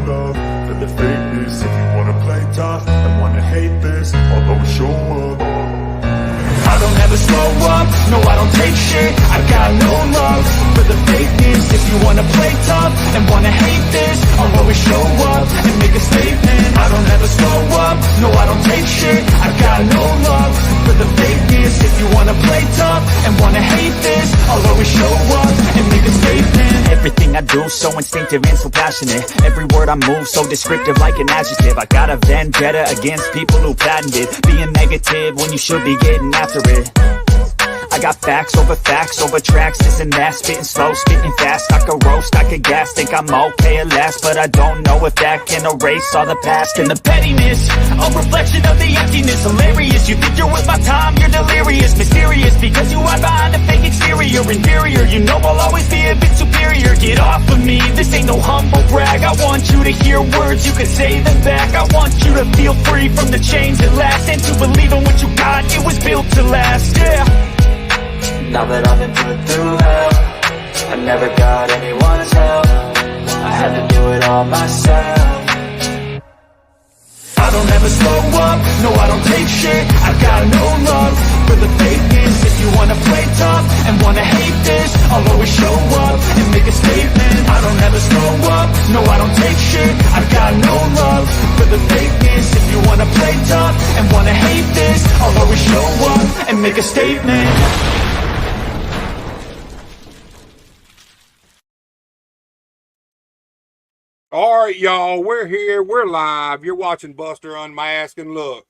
love for the fakeness. If you wanna play tough and wanna hate this, I'll always show up. I don't ever slow up, no I don't take shit. I got no love for the fakeness. If you wanna play tough and wanna hate this, I'll always show up and make a statement. I don't ever slow up, no I don't take shit. I got no love for the fakeness. If you wanna play tough and wanna hate this, I'll always show up and make a statement. Everything I do so instinctive and so passionate. Every word I move so descriptive like an adjective. I got a vendetta against people who patented being negative when you should be getting after it. I got facts over tracks, this and that. Spitting slow, spitting fast, I could roast, I could gas. Think I'm okay at last, but I don't know if that can erase all the past. And the pettiness, a reflection of the emptiness. Hilarious, you think you're worth my time, you're delirious. Mysterious, because you are behind a fake exterior. Inferior, you know I'll always be a bit superior. Get off of me, this ain't no humble brag. I want you to hear words, you can say them back. I want you to feel free from the chains that last, and to believe in what you got, it was built to last, yeah. Now that I've been put through hell, I never got anyone's help. I had to do it all myself. I don't ever slow up, no I don't take shit. I got no love for the fakeness. If you wanna play tough and wanna hate this, I'll always show up and make a statement. I don't ever slow up, no I don't take shit. I got no love for the fakeness. If you wanna play tough and wanna hate this, I'll always show up and make a statement. All right, y'all, we're here, we're live. You're watching Buster Unmasked, and look,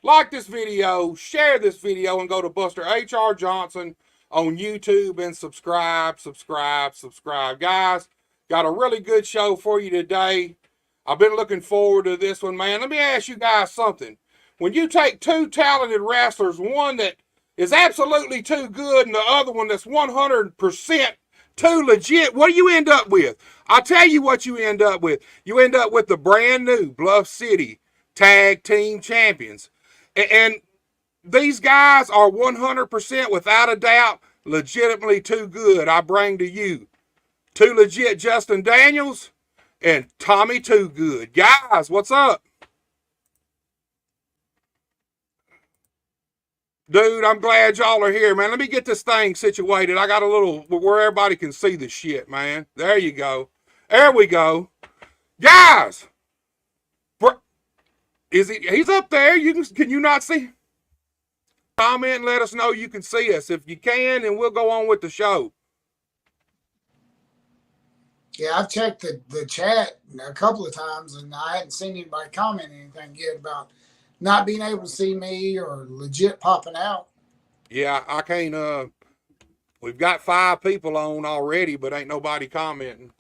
like this video, share this video, and go to Buster H.R. Johnson on YouTube and subscribe. Guys, got a really good show for you today. I've been looking forward to this one, man. Let me ask you guys something. When you take two talented wrestlers, one that is absolutely too good and the other one that's 100% too legit, what do you end up with? I'll tell you what you end up with. You end up with the brand new Bluff City Tag Team Champions. And these guys are 100% without a doubt legitimately too good. I bring to you Too Legit Justin Daniels and Tommy Too Good. Guys, what's up? Dude, I'm glad y'all are here, man. Let me get this thing situated. I got a little where everybody can see the shit, man. There you go. There we go. Guys, he's up there. Can you not see? Comment and let us know you can see us. If you can, and we'll go on with the show. Yeah, I've checked the chat a couple of times, and I hadn't seen anybody comment anything yet about not being able to see me or legit popping out. Yeah, I can't. We've got 5 people on already, but ain't nobody commenting.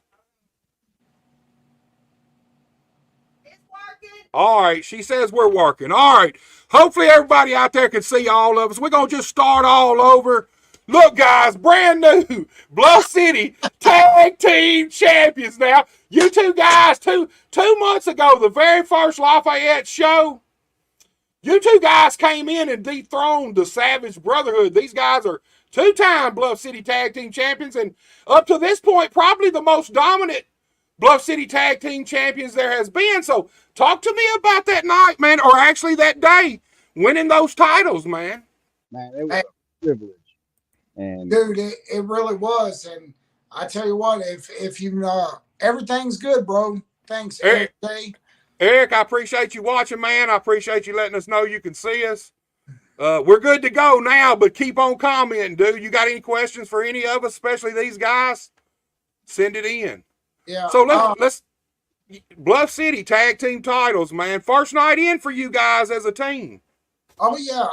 It's working. All right, she says we're working. All right, hopefully everybody out there can see all of us. We're going to just start all over. Look, guys, brand new Bluff City Tag Team Champions now. You two guys, two months ago, the very first Lafayette show, you two guys came in and dethroned the Savage Brotherhood. These guys are 2-time Bluff City Tag Team Champions, and up to this point, probably the most dominant Bluff City Tag Team Champions there has been. So talk to me about that night, man, or actually that day, winning those titles, man. Man, it was a privilege. And Dude, it really was. And I tell you what, if you everything's good, bro. Thanks, Eric. Eric, I appreciate you watching, man. I appreciate you letting us know you can see us. We're good to go now, but keep on commenting, dude. You got any questions for any of us, especially these guys? Send it in. Yeah. So let's Bluff City Tag Team titles, man. First night in for you guys as a team. Oh yeah.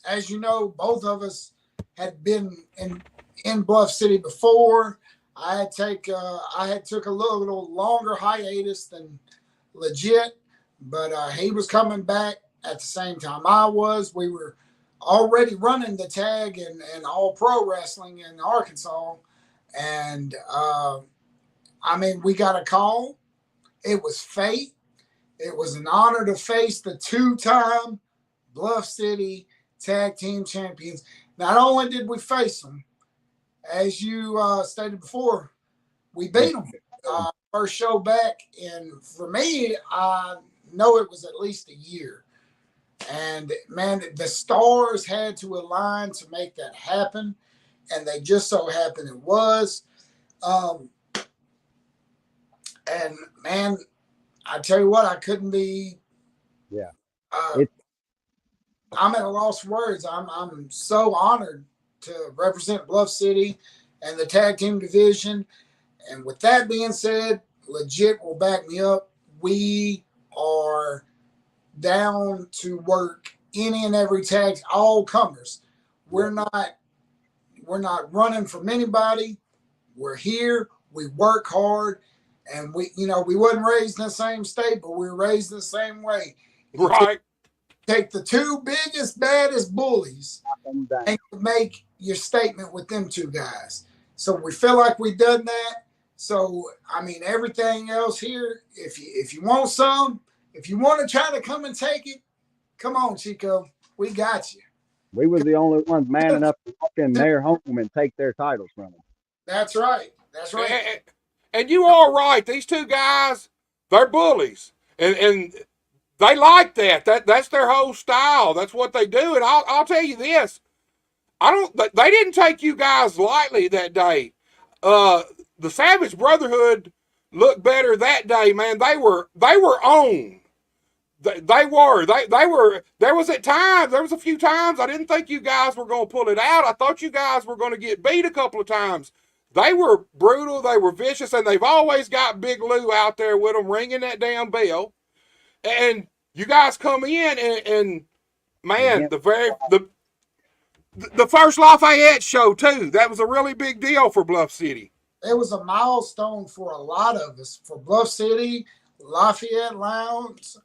As you know, both of us had been in Bluff City before. I had took a little longer hiatus than Legit, but he was coming back at the same time I was. We were already running the tag and all pro wrestling in Arkansas, and I mean, we got a call. It was fate. It was an honor to face the 2-time Bluff City Tag Team Champions. Not only did we face them, as you stated before, we beat them. first show back, and for me, I know it was at least a year. And man, the stars had to align to make that happen, and they just so happened it was. And man, I tell you what, I couldn't be. Yeah. I'm at a loss for words. I'm so honored to represent Bluff City and the tag team division. And with that being said, Legit will back me up. We are down to work any and every tag, all comers. We're not running from anybody. We're here. We work hard, and we wasn't raised in the same state, but we were raised in the same way. Right. Take the two biggest, baddest bullies and make your statement with them two guys. So we feel like we've done that. So I mean, everything else here, if you want some, if you want to try to come and take it, come on, Chico. We got you. We was the only ones man enough to walk in their home and take their titles from them. That's right. That's right. And you are right. These two guys, they're bullies. And they like that. That's their whole style. That's what they do. And I'll tell you this. They didn't take you guys lightly that day. The Savage Brotherhood looked better that day, man. They were on. They were. There was a few times I didn't think you guys were going to pull it out. I thought you guys were going to get beat a couple of times. They were brutal. They were vicious, and they've always got Big Lou out there with them ringing that damn bell. And you guys come in and man, the first Lafayette show too. That was a really big deal for Bluff City. It was a milestone for a lot of us, for Bluff City, Lafayette Lounge,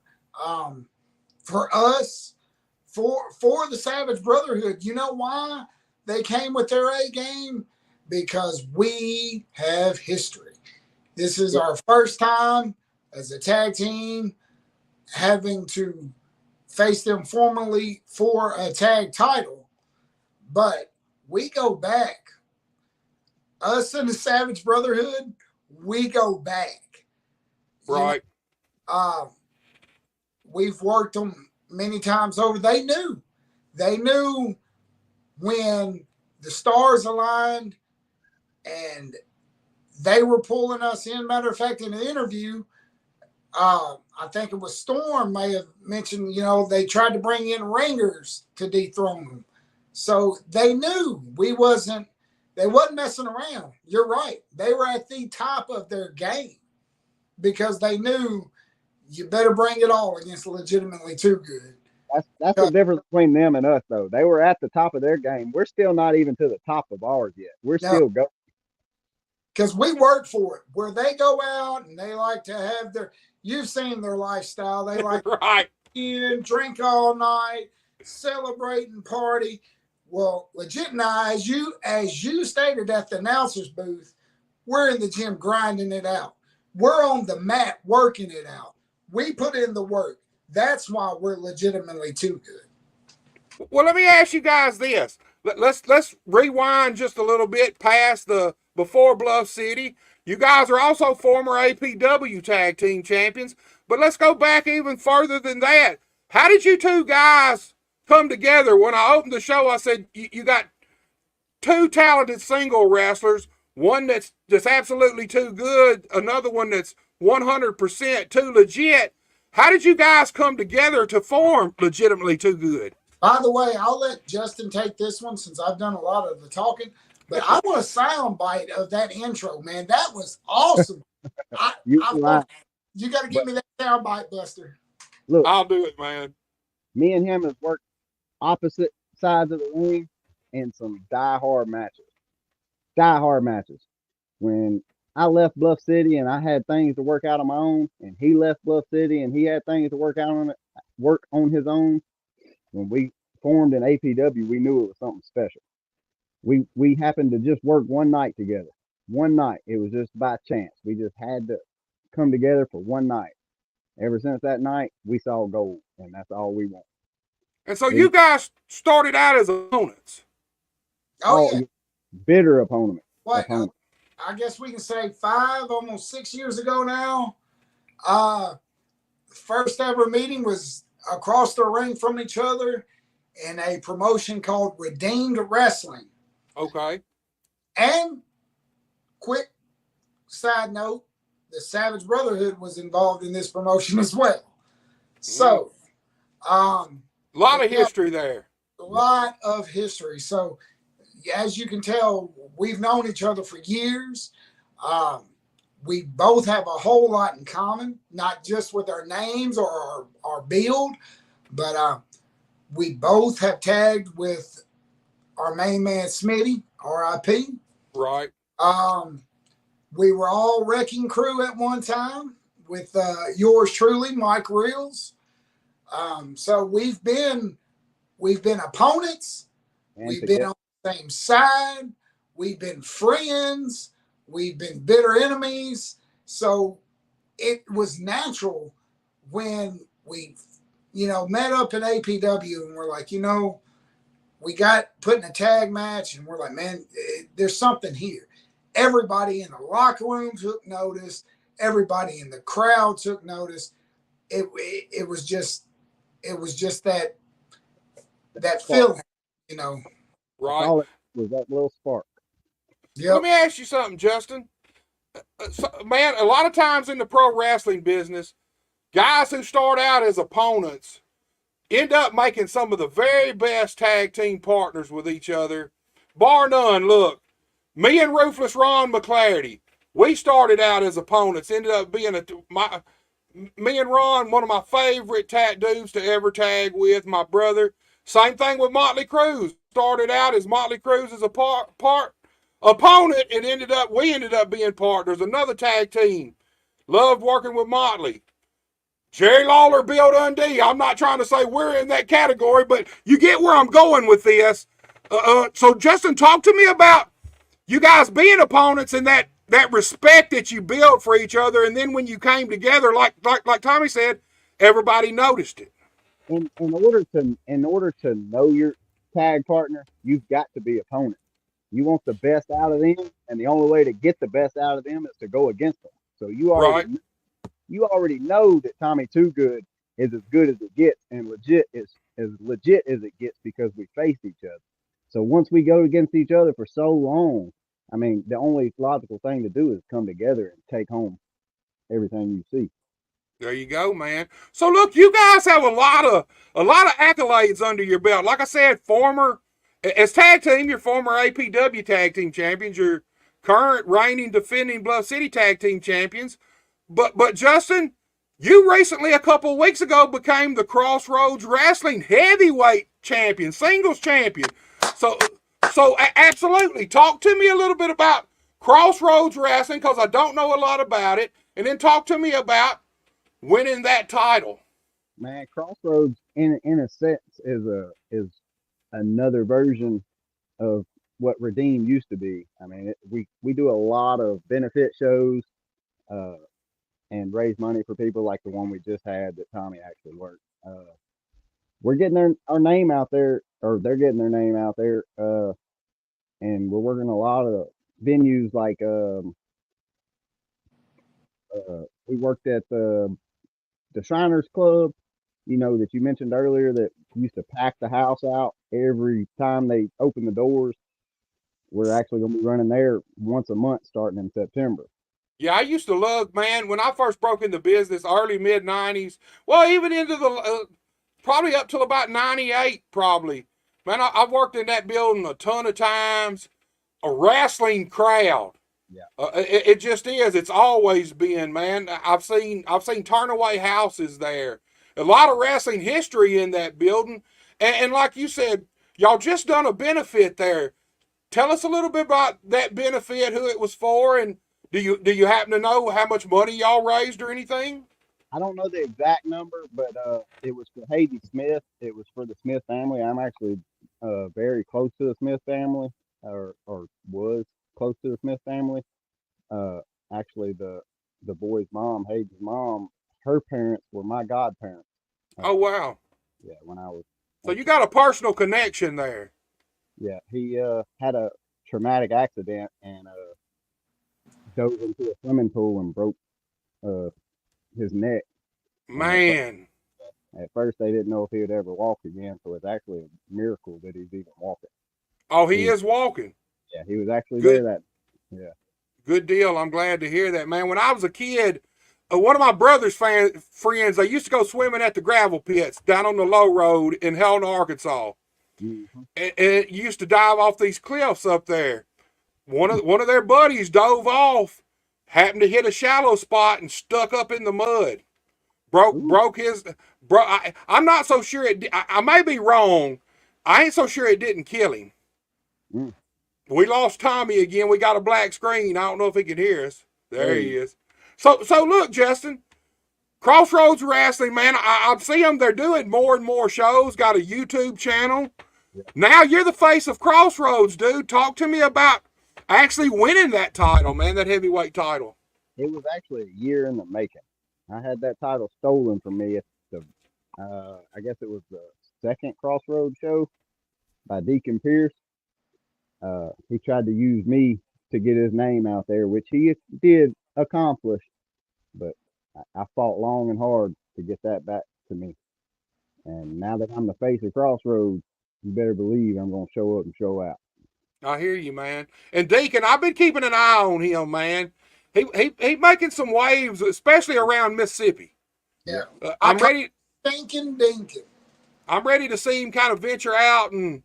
for us, for the Savage Brotherhood. You know why they came with their A game? Because we have history. This is our first time as a tag team having to face them formally for a tag title. But we go back. Us and the Savage Brotherhood, we go back. Right. We've worked them many times over. They knew when the stars aligned and they were pulling us in. Matter of fact, in an interview, I think it was Storm may have mentioned, they tried to bring in ringers to dethrone them. So they knew they wasn't messing around. You're right. They were at the top of their game because they knew you better bring it all against Legitimately Too Good. That's the difference between them and us, though. They were at the top of their game. We're still not even to the top of ours yet. We're still going. Because we work for it. Where they go out and they like to have you've seen their lifestyle. They like right. to drink all night, celebrate and party. Well, Legit and I, as you stated at the announcer's booth, we're in the gym grinding it out. We're on the mat working it out. We put in the work. That's why we're Legitimately Too Good. Well, let me ask you guys this. Let's rewind just a little bit past the before Bluff City. You guys are also former APW tag team champions, but let's go back even further than that. How did you two guys come together? When I opened the show, I said you got two talented single wrestlers, one that's just absolutely too good, another one that's 100% too legit. How did you guys come together to form Legitimately Too Good? By the way, I'll let Justin take this one since I've done a lot of the talking, but I want a sound bite of that intro, man. That was awesome. You got to give me that sound bite, Buster. Look, I'll do it, man. Me and him have worked opposite sides of the ring in some die-hard matches. When I left Bluff City and I had things to work out on my own, and he left Bluff City and he had things to work on his own. When we formed in APW, we knew it was something special. We happened to just work one night together. One night. It was just by chance. We just had to come together for one night. Ever since that night, we saw gold, and that's all we want. And so you guys started out as opponents. Oh yeah. Bitter opponents. What? I guess we can say 5, almost 6 years ago now. First ever meeting was across the ring from each other in a promotion called Redeemed Wrestling. Okay. And quick side note, the Savage Brotherhood was involved in this promotion as well. So, a lot of history there. A lot of history. So, as you can tell, we've known each other for years. We both have a whole lot in common, not just with our names or our build, but we both have tagged with our main man Smitty, R.I.P. Right. We were all Wrecking Crew at one time with yours truly, Mike Reels. So we've been opponents. And We've together. been on the same side. We've been friends. We've been bitter enemies. So it was natural when we, met up in APW and we're like, we got put in a tag match and we're like, man, there's something here. Everybody in the locker room took notice. Everybody in the crowd took notice. It was just that feeling, Right. All it was that little spark. Yep. Let me ask you something, Justin. Man, a lot of times in the pro wrestling business, guys who start out as opponents end up making some of the very best tag team partners with each other. Bar none, look, me and Ruthless Ron McClarty, we started out as opponents, ended up being me and Ron, one of my favorite dudes to ever tag with, my brother. Same thing with Motley Cruz. Started out as Motley Cruz as a opponent, and we ended up being partners. Another tag team. Loved working with Motley. Jerry Lawler, Bill Dundee. I'm not trying to say we're in that category, but you get where I'm going with this. So Justin, talk to me about you guys being opponents and that respect that you built for each other, and then when you came together, like Tommy said, everybody noticed it. In order to know your tag partner, you've got to be opponents. You want the best out of them, and the only way to get the best out of them is to go against them. So you already know that Tommy Too Good is as good as it gets, and legit is as legit as it gets because we face each other. So once we go against each other for so long, I mean, the only logical thing to do is come together and take home everything you see. There you go, man. So look, you guys have a lot of accolades under your belt. Like I said, as tag team, you're former APW tag team champions. You're current reigning defending Bluff City tag team champions. But Justin, you recently, a couple of weeks ago, became the Crossroads Wrestling heavyweight champion, singles champion. So absolutely, talk to me a little bit about Crossroads Wrestling, because I don't know a lot about it, and then talk to me about winning that title. Man, Crossroads in a sense is another version of what Redeem used to be. I mean, we do a lot of benefit shows and raise money for people like the one we just had that Tommy actually worked. We're getting our name out there, or they're getting their name out there, and we're working a lot of venues like we worked at the Shriners Club, that you mentioned earlier, that used to pack the house out every time they open the doors. We're actually going to be running there once a month starting in September. Yeah, I used to love, man, when I first broke into business, early, mid-90s, well, even into the, probably up till about 98, probably. Man, I worked in that building a ton of times. A wrestling crowd. Yeah. It just is. It's always been, man. I've seen turnaway houses there. A lot of wrestling history in that building. And like you said, y'all just done a benefit there. Tell us a little bit about that benefit, who it was for, and do you happen to know how much money y'all raised or anything? I don't know the exact number, but it was for Haiti Smith. It was for the Smith family. I'm actually very close to the Smith family, or was close to the Smith family. Actually, the boy's mom, Hayden's mom, her parents were my godparents. Oh, wow. Yeah, when I was. So you got a personal connection there. Yeah, he had a traumatic accident, and dove into a swimming pool and broke uh, his neck. And Man. at first, they didn't know if he would ever walk again. So it's actually a miracle that he's even walking. Oh, he is walking. Yeah, he was actually Good. there. Yeah. Good deal. I'm glad to hear that, man. When I was a kid, one of my brother's friends, they used to go swimming at the gravel pits down on the low road in Helena, Arkansas. Mm-hmm. And used to dive off these cliffs up there. One of their buddies dove off, happened to hit a shallow spot and stuck up in the mud. Broke his. I'm not so sure it. I may be wrong. I ain't so sure it didn't kill him. Mm. We lost Tommy again. We got a black screen. I don't know if he can hear us. There he is. So look, Justin, Crossroads Wrestling, man. I see them. They're doing more and more shows. Got a YouTube channel. Yeah. Now you're the face of Crossroads, dude. Talk to me about actually winning that title, man. That heavyweight title. It was actually a year in the making. I had that title stolen from me at the, I guess it was the second Crossroads show by Deacon Pierce. He tried to use me to get his name out there, which he did accomplish, but I fought long and hard to get that back to me. And now that I'm the face of Crossroads, you better believe I'm going to show up and show out. I hear you, man. And Deacon, I've been keeping an eye on him, man. He making some waves, especially around Mississippi. Yeah. I'm ready. Dinkin'. I'm ready to see him kind of venture out and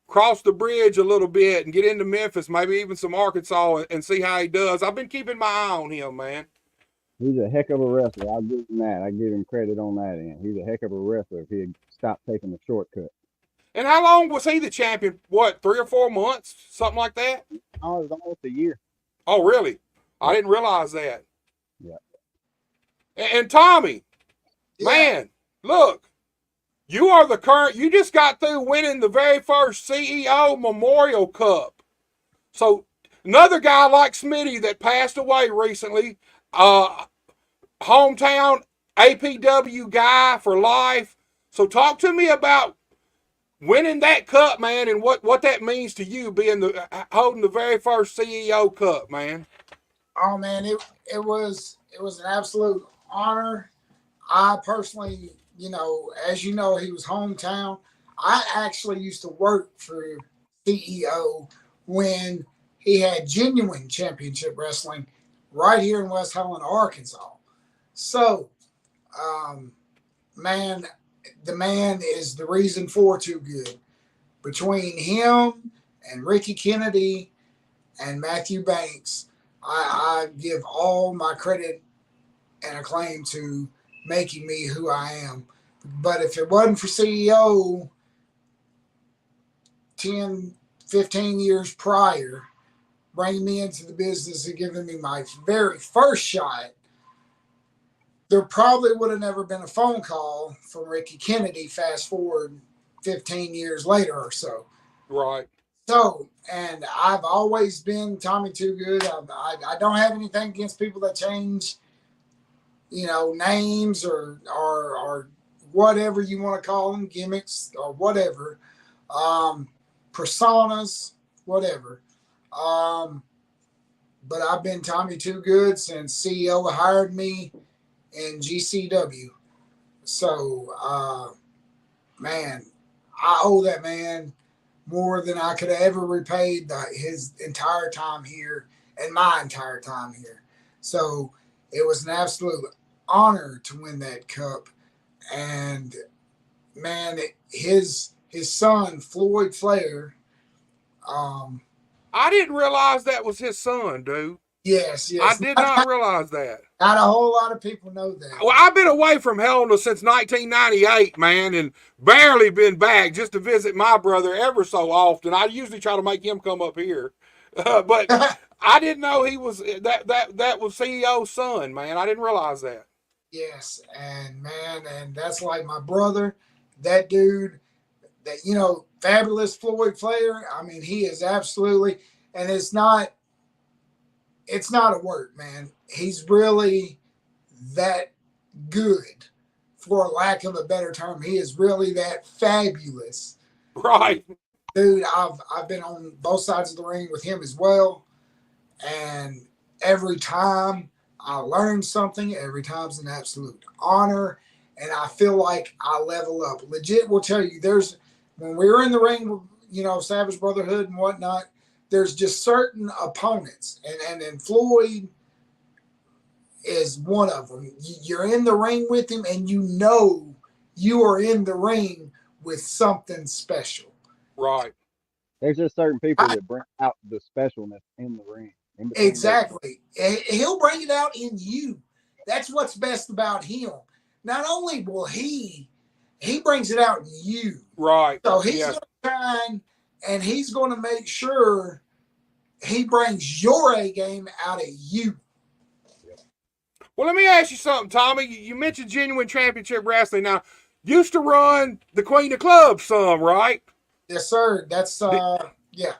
cross the bridge a little bit and get into Memphis, maybe even some Arkansas, and see how he does. I've been keeping my eye on him, man. He's a heck of a wrestler. I'll give him that. I give him credit on that end. He's a heck of a wrestler if he had stopped taking the shortcut. And how long was he the champion? What, 3 or 4 months? Something like that? Oh, it was almost a year. Oh, really? I didn't realize that. Yeah. And Tommy, Yeah. man, look, you are the current, you just got through winning the very first CEO Memorial Cup. So another guy like Smitty that passed away recently, hometown APW guy for life. So talk to me about winning that cup, man, and what that means to you being holding the very first CEO Cup, man. Oh man, it was an absolute honor. I personally, as you know, he was hometown. I actually used to work for CEO when he had Genuine Championship Wrestling right here in West Helena, Arkansas. So, man, the man is the reason for Too Good. Between him and Ricky Kennedy and Matthew Banks, I give all my credit and acclaim to making me who I am. But if it wasn't for CEO 10, 15 years prior, bringing me into the business and giving me my very first shot, there probably would have never been a phone call from Ricky Kennedy fast forward 15 years later or so. Right. So, and I've always been Tommy Too Good. I don't have anything against people that change, names or whatever you want to call them, gimmicks or whatever, personas, whatever. But I've been Tommy Too Good since CEO hired me in GCW. So, man, I owe that man more than I could have ever repaid his entire time here and my entire time here. So it was an absolute honor to win that cup. And man, his son, Floyd Flair. I didn't realize that was his son, dude. Yes. I did not realize that. Not a whole lot of people know that. Well, I've been away from Helena since 1998, man, and barely been back just to visit my brother ever so often. I usually try to make him come up here, but I didn't know he was that was CEO's son, man. I didn't realize that. Yes, and man, and that's like my brother, that dude, that fabulous Floyd Flair. I mean, he is absolutely, and it's not a word, man. He's really that good, for lack of a better term. He is really that fabulous. Right. Dude, I've been on both sides of the ring with him as well. And every time I learn something, every time's an absolute honor. And I feel like I level up. Legit will tell you, when we were in the ring, Savage Brotherhood and whatnot, there's just certain opponents. And Floyd is one of them. You're in the ring with him and you are in the ring with something special. Right. There's just certain people that bring out the specialness in the ring. Exactly. He'll bring it out in you. That's what's best about him. Not only will he brings it out in you. Right. So he's going to shine, and he's going to make sure he brings your A game out of you. Well, let me ask you something, Tommy. You mentioned Genuine Championship Wrestling. Now, used to run the Queen of Clubs some, right? Yes, sir. That's, yeah.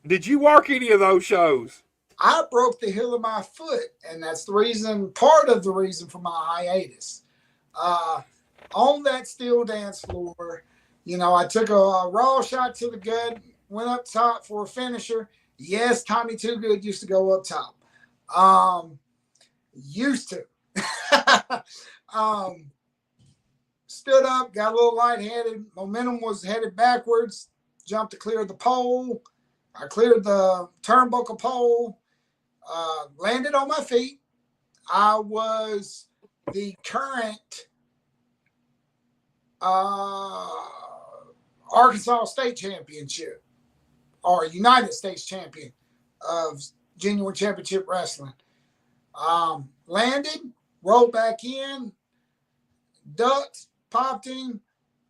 Did you work any of those shows? I broke the heel of my foot, and that's part of the reason for my hiatus. On that steel dance floor, I took a raw shot to the gut, went up top for a finisher. Yes, Tommy Too Good used to go up top. Used to. Stood up, got a little lightheaded. Momentum was headed backwards. Jumped to clear the pole. I cleared the turnbuckle pole. Landed on my feet. I was the current Arkansas State Championship or United States Champion of Genuine Championship Wrestling. Landed, rolled back in, ducked, popped him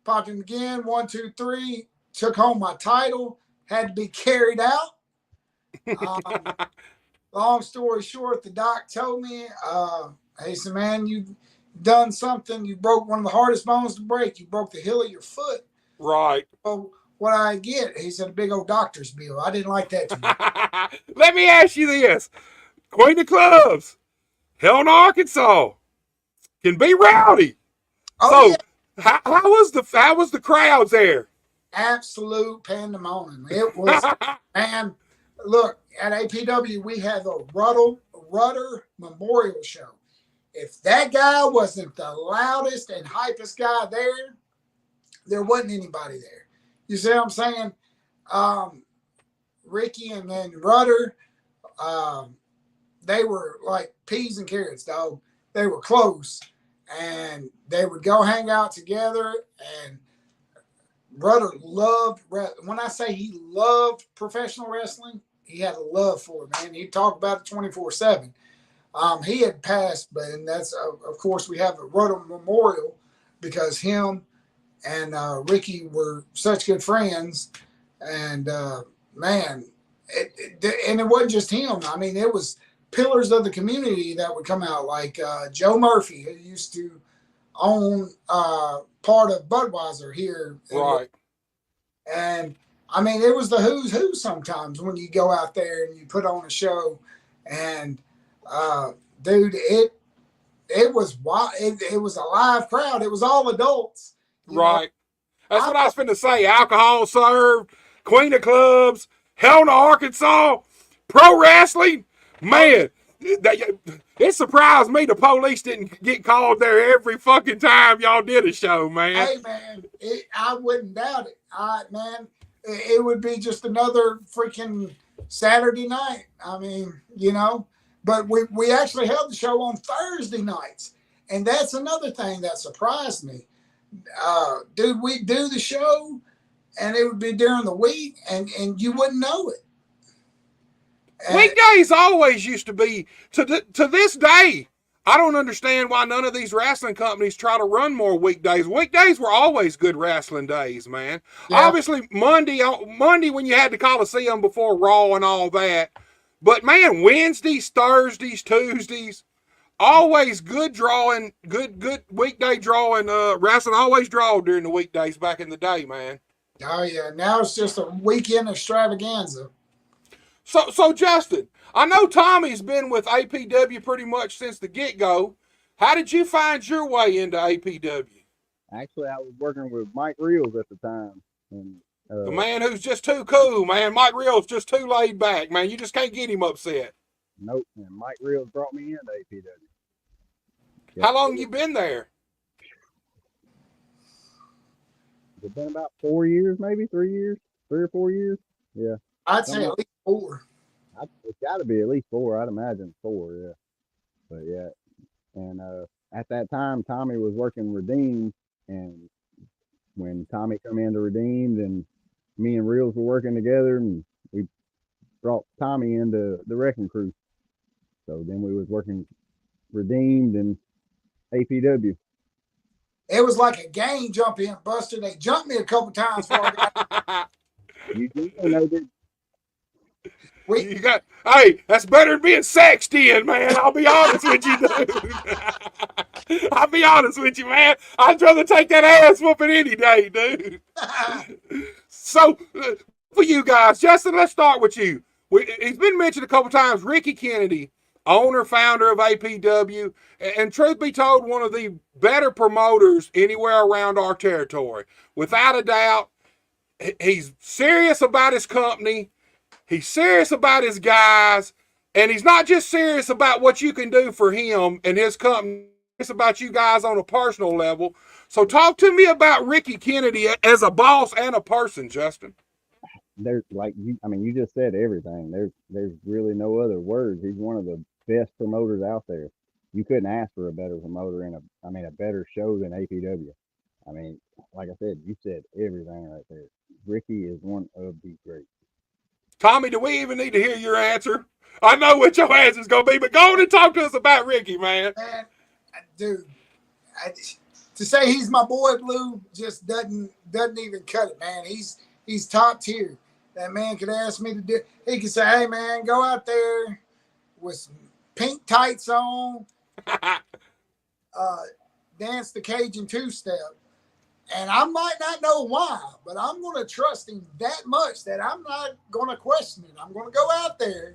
again, 1, 2, 3, took home my title, had to be carried out. Long story short, the doc told me, he said, man, you've done something. You broke one of the hardest bones to break. You broke the heel of your foot. Right. So what I get, he said, a big old doctor's bill. I didn't like that too much. Let me ask you this. Queen of Clubs, Hell in Arkansas, can be rowdy. Oh, so yeah. how was the crowds there? Absolute pandemonium. It was, man, look, at APW, we had the Rudder Memorial Show. If that guy wasn't the loudest and hypest guy there wasn't anybody there. You see what I'm saying? Ricky and then Rudder, they were like peas and carrots, dog. They were close. And they would go hang out together. And Rudder loved, when I say he loved professional wrestling, he had a love for it, man. He'd talk about it 24/7. He had passed, but and that's of course we have a Rudder Memorial because him and Ricky were such good friends, and man, and it wasn't just him. I mean, it was pillars of the community that would come out, like Joe Murphy, who used to own part of Budweiser here, right? And I mean, it was the who's who sometimes when you go out there and you put on a show, and dude, it was wild. It was a live crowd. It was all adults, right? That's what I was finna say. Alcohol served, Queen of Clubs, Hell in Arkansas, pro wrestling. Man, it surprised me the police didn't get called there every fucking time y'all did a show, man. Hey, man, I wouldn't doubt it. Man, it would be just another freaking Saturday night. I mean, but we actually held the show on Thursday nights. And that's another thing that surprised me. Dude, we'd do the show and it would be during the week and you wouldn't know it. Weekdays always used to be, to this day, I don't understand why none of these wrestling companies try to run more weekdays. Weekdays were always good wrestling days, man. Yeah. Obviously, Monday when you had the Coliseum before Raw and all that. But, man, Wednesdays, Thursdays, Tuesdays, always good drawing, good weekday drawing. Wrestling always draw during the weekdays back in the day, man. Oh, yeah. Now it's just a weekend extravaganza. So Justin, I know Tommy's been with APW pretty much since the get-go. How did you find your way into APW? Actually, I was working with Mike Reels at the time. And, the man who's just too cool, man. Mike Reels just too laid back, man. You just can't get him upset. Nope. And Mike Reels brought me into APW. Yep. How long you been there? It's been about 4 years, maybe 3 years, 3 or 4 years. Yeah. I'd say at least 4. It's got to be at least 4. I'd imagine 4. Yeah. But yeah. And at that time, Tommy was working Redeemed, and when Tommy come into Redeemed, and me and Reels were working together, and we brought Tommy into the wrecking crew. So then we was working Redeemed and APW. It was like a gang jump in, Buster. They jumped me a couple times before I got. You do know that. You got, hey, that's better than being sexed in, man. I'll be honest with you, dude. I'll be honest with you, man. I'd rather take that ass whooping any day, dude. So, for you guys, Justin, let's start with you. He's been mentioned a couple times. Ricky Kennedy, owner, founder of APW, and truth be told, one of the better promoters anywhere around our territory. Without a doubt, he's serious about his company. He's serious about his guys, and he's not just serious about what you can do for him and his company. It's about you guys on a personal level. So talk to me about Ricky Kennedy as a boss and a person, Justin. There's like you. I mean, you just said everything. There's really no other words. He's one of the best promoters out there. You couldn't ask for a better promoter and a better show than APW. I mean, like I said, you said everything right there. Ricky is one of the greats. Tommy, do we even need to hear your answer? I know what your answer is going to be, but go on and talk to us about Ricky, man. Man, dude, to say he's my boy Blue just doesn't even cut it, man. He's top tier. That man could ask me to do. He could say, "Hey, man, go out there with some pink tights on, dance the Cajun two-step." And I might not know why, but I'm going to trust him that much that I'm not going to question it. I'm going to go out there,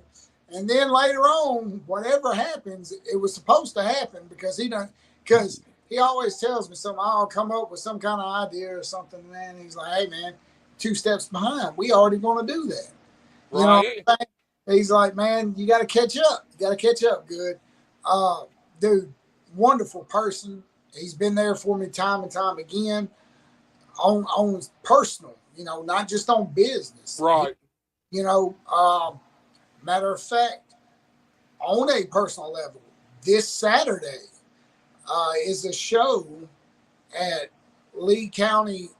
and then later on, whatever happens, it was supposed to happen because he always tells me something. I'll come up with some kind of idea or something, man. He's like, "Hey, man, 2 steps behind. We already going to do that." Right. You know what I'm saying? He's like, "Man, you got to catch up. You got to catch up good." Dude, wonderful person. He's been there for me time and time again. On personal, not just on business. Right. Matter of fact, on a personal level, this Saturday is a show at Lee County,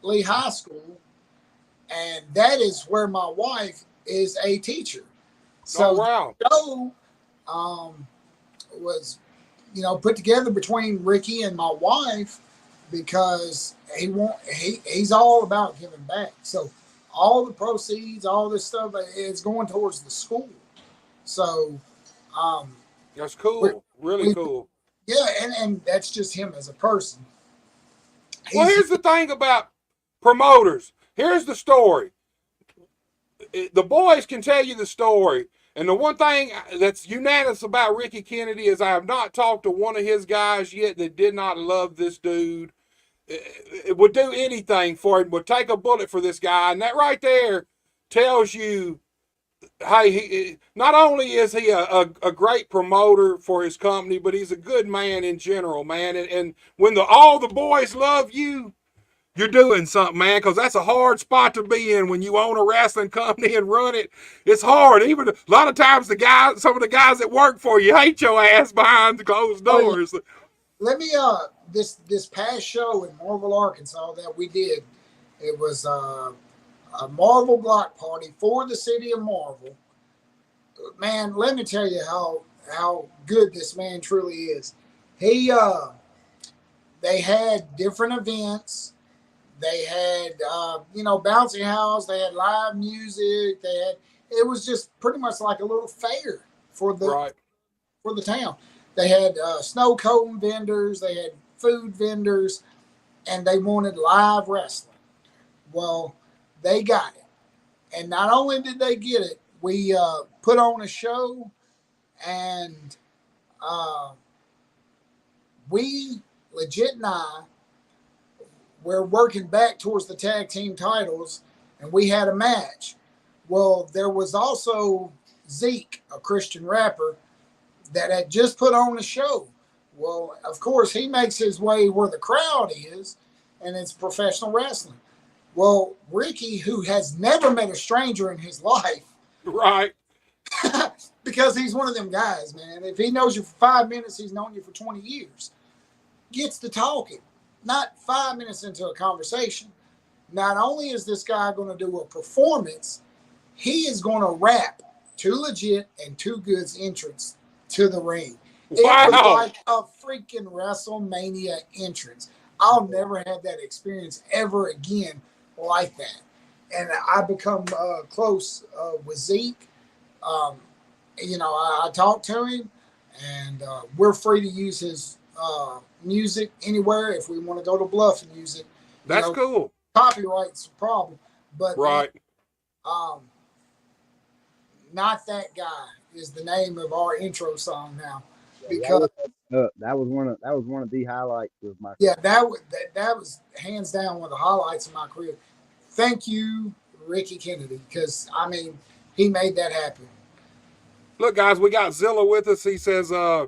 Lee High School, and that is where my wife is a teacher. So wow. The show was, put together between Ricky and my wife, because he's all about giving back. So all the proceeds, all this stuff is going towards the school. So that's cool. Really cool. Yeah, and that's just him as a person. Well, here's the thing about promoters. Here's the story. The boys can tell you the story. And the one thing that's unanimous about Ricky Kennedy is I have not talked to one of his guys yet that did not love this dude. It would do anything for him, would take a bullet for this guy. And that right there tells you, hey, not only is he a great promoter for his company, but he's a good man in general, man. And when all the boys love you, you're doing something, man, because that's a hard spot to be in when you own a wrestling company and run it. It's hard. Even a lot of times some of the guys that work for you hate your ass behind the closed doors. Let me this past show in Marvel, Arkansas that we did, it was a Marvel block party for the city of Marvel. Man, let me tell you how good this man truly is. They had different events. They had bouncy house. They had live music. It was just pretty much like a little fair for the town. They had snow coating vendors. They had food vendors, and they wanted live wrestling. Well, they got it. And not only did they get it, we put on a show, and we, Legit and I, we're working back towards the tag team titles, and we had a match. Well, there was also, Zeke, a Christian rapper that had just put on a show. Well, of course, he makes his way where the crowd is, and it's professional wrestling. Well, Ricky, who has never met a stranger in his life, Right. because he's one of them guys, man. If he knows you for 5 minutes, he's known you for 20 years. Gets to talking, not 5 minutes into a conversation. Not only is this guy going to do a performance, he is going to rap 2 legit and 2 goods entrance to the ring. It was like a freaking WrestleMania entrance. I'll never have that experience ever again like that. And I become close with Zeke. I talked to him, and we're free to use his music anywhere if we want to go to Bluff Music. That's cool. Copyright's a problem, but right. Not That Guy is the name of our intro song now. Because that was one of the highlights of my career. That was hands down one of the highlights of my career. Thank you, Ricky Kennedy, because I mean he made that happen. Look, guys, we got Zilla with us. He says hi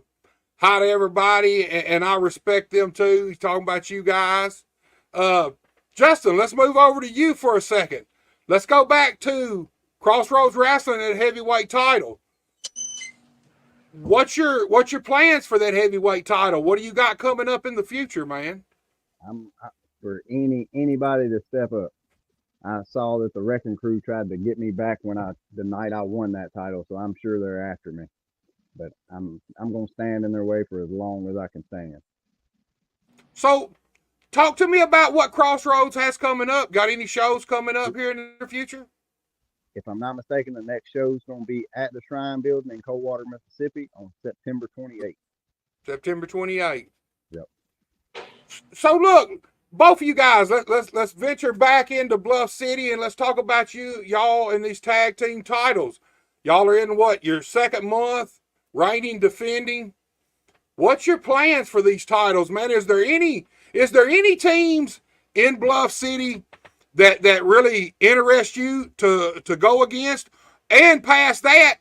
to everybody, and I respect them too. He's talking about you guys. Justin, let's move over to you for a second. Let's go back to Crossroads Wrestling at heavyweight title. What's your plans for that heavyweight title? What do you got coming up in the future, man? For anybody to step up. I saw that the Wrecking Crew tried to get me back the night I won that title, so I'm sure they're after me. But I'm gonna stand in their way for as long as I can stand. So, talk to me about what Crossroads has coming up. Got any shows coming up here in the near future? If I'm not mistaken, the next show is going to be at the Shrine Building in Coldwater, Mississippi on September 28th. September 28th. Yep. So look, both of you guys, let's venture back into Bluff City and let's talk about y'all in these tag team titles. Y'all are in what, your second month, reigning, defending. What's your plans for these titles, man? Is there any teams in Bluff City that really interest you to go against? And past that,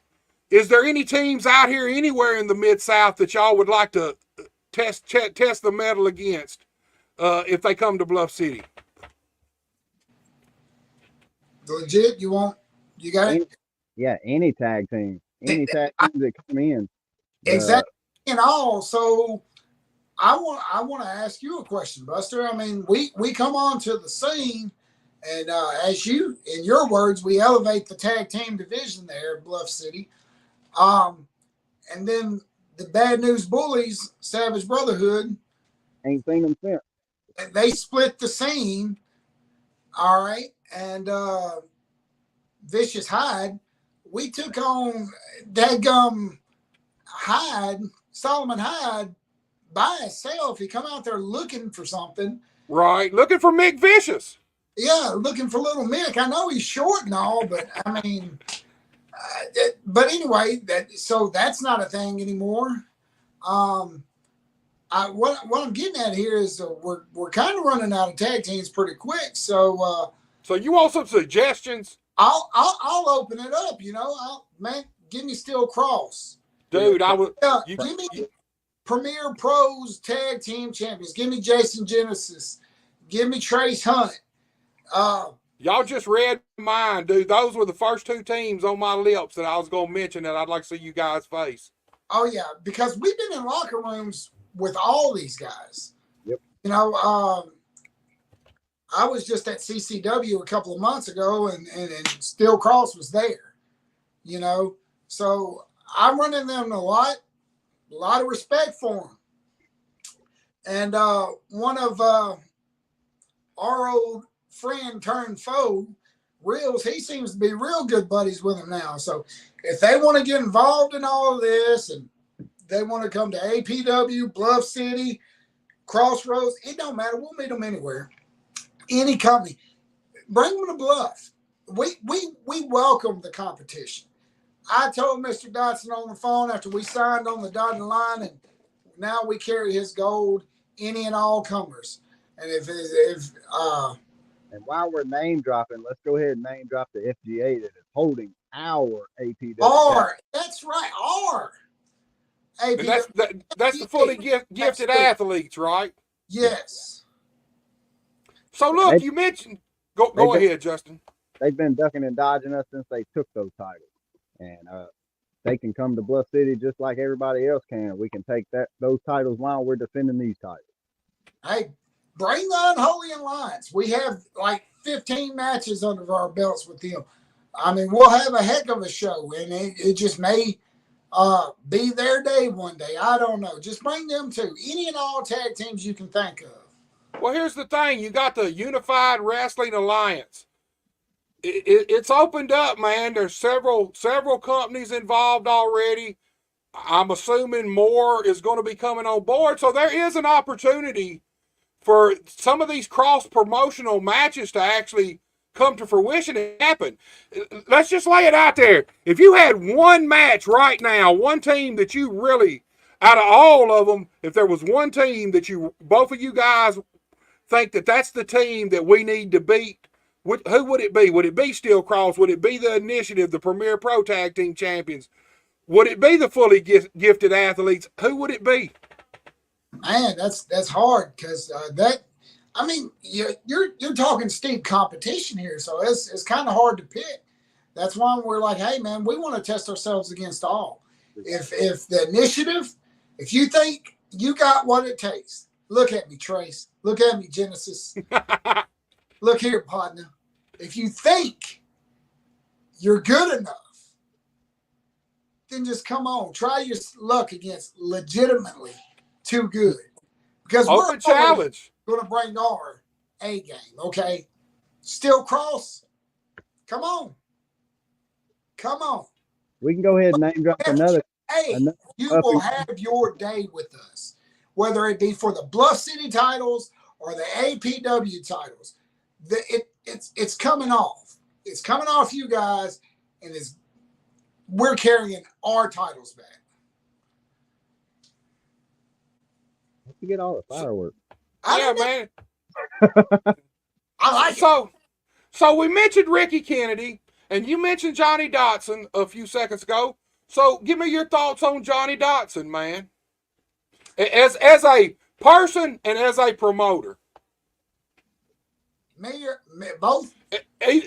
is there any teams out here anywhere in the Mid-South that y'all would like to test the metal against if they come to Bluff City? Legit, you got it? Yeah, any tag team. Any tag teams that come in. Exactly. And also, I want to ask you a question, Buster. I mean, we come onto the scene, and as you, in your words, we elevate the tag team division there at Bluff City. And then the Bad News Bullies, Savage Brotherhood, ain't seen them since. They split the scene, all right, and Vicious Hyde. We took on dadgum Hyde, Solomon Hyde, by himself. He come out there looking for something. Right, looking for Mick Vicious. Yeah, looking for little Mick. I know he's short and all, but I mean, but anyway, so that's not a thing anymore. What I'm getting at here is we're kind of running out of tag teams pretty quick. So you want some suggestions? I'll open it up. Give me Steel Cross, dude. Give me Premier Pros Tag Team Champions. Give me Jason Genesis. Give me Trace Hunt. Y'all just read mine, dude. Those were the first two teams on my lips that I was going to mention that I'd like to see you guys face. Oh, yeah, because we've been in locker rooms with all these guys. Yep. I was just at CCW a couple of months ago, and Steel Cross was there, So I'm running them a lot of respect for them. And one of our old friend turned foe, Reels, he seems to be real good buddies with him now. So if they want to get involved in all of this and they want to come to APW, Bluff City, Crossroads, it don't matter. We'll meet them anywhere. Any company. Bring them to Bluff. We welcome the competition. I told Mr. Dotson on the phone after we signed on the dotted line, and now we carry his gold, any and all comers. And and while we're name dropping, let's go ahead and name drop the FGA that is holding our APW. That's right, our And APW. that's the fully gifted athletes, right? Yes. So look, you mentioned. Go ahead, Justin. They've been ducking and dodging us since they took those titles, and they can come to Bluff City just like everybody else can. We can take those titles while we're defending these titles. Hey, bring the Unholy Alliance. We have like 15 matches under our belts with them. I mean, we'll have a heck of a show, and it just may be their day one day. I don't know. Just bring them too. Any and all tag teams you can think of. Well, here's the thing. You got the Unified Wrestling Alliance. It's opened up, man. There's several companies involved already. I'm assuming more is going to be coming on board. So there is an opportunity for some of these cross-promotional matches to actually come to fruition and happen. Let's just lay it out there. If you had one match right now, one team that you really, out of all of them, if there was one team that both of you guys think that that's the team that we need to beat, who would it be? Would it be Steel Cross? Would it be the Initiative, the Premier Pro Tag Team Champions? Would it be the fully gifted athletes? Who would it be? Man, that's hard because I mean, you're talking steep competition here, so it's kind of hard to pick. That's why we're like, hey man, we want to test ourselves against all. If the Initiative, if you think you got what it takes, look at me, Trace. Look at me, Genesis. Look here, partner. If you think you're good enough, then just come on. Try your luck against Legitimately Too Good. Because open challenge. Going to bring our A game, okay? Steel Cross, come on. Come on. We can go ahead and name drop another. Hey, you will have your day with us, whether it be for the Bluff City titles or the APW titles. It's coming off. It's coming off you guys, and we're carrying our titles back. You get all the fireworks. Yeah, man. I like it. So we mentioned Ricky Kennedy, and you mentioned Johnny Dotson a few seconds ago. So give me your thoughts on Johnny Dotson, man. As a person and as a promoter. Both?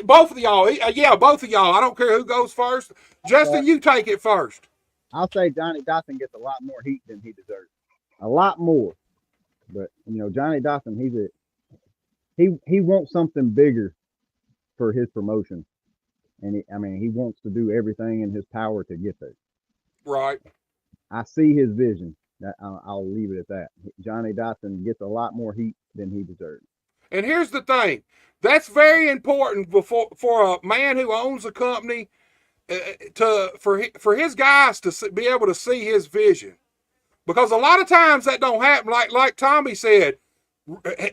Both of y'all. Yeah, both of y'all. I don't care who goes first. Justin, you take it first. I'll say Johnny Dotson gets a lot more heat than he deserves. A lot more. But, Johnny Dotson, he wants something bigger for his promotion. And he wants to do everything in his power to get there. Right. I see his vision. I'll leave it at that. Johnny Dotson gets a lot more heat than he deserves. And here's the thing. That's very important for a man who owns a company for his guys to be able to see his vision. Because a lot of times that don't happen. Like Tommy said,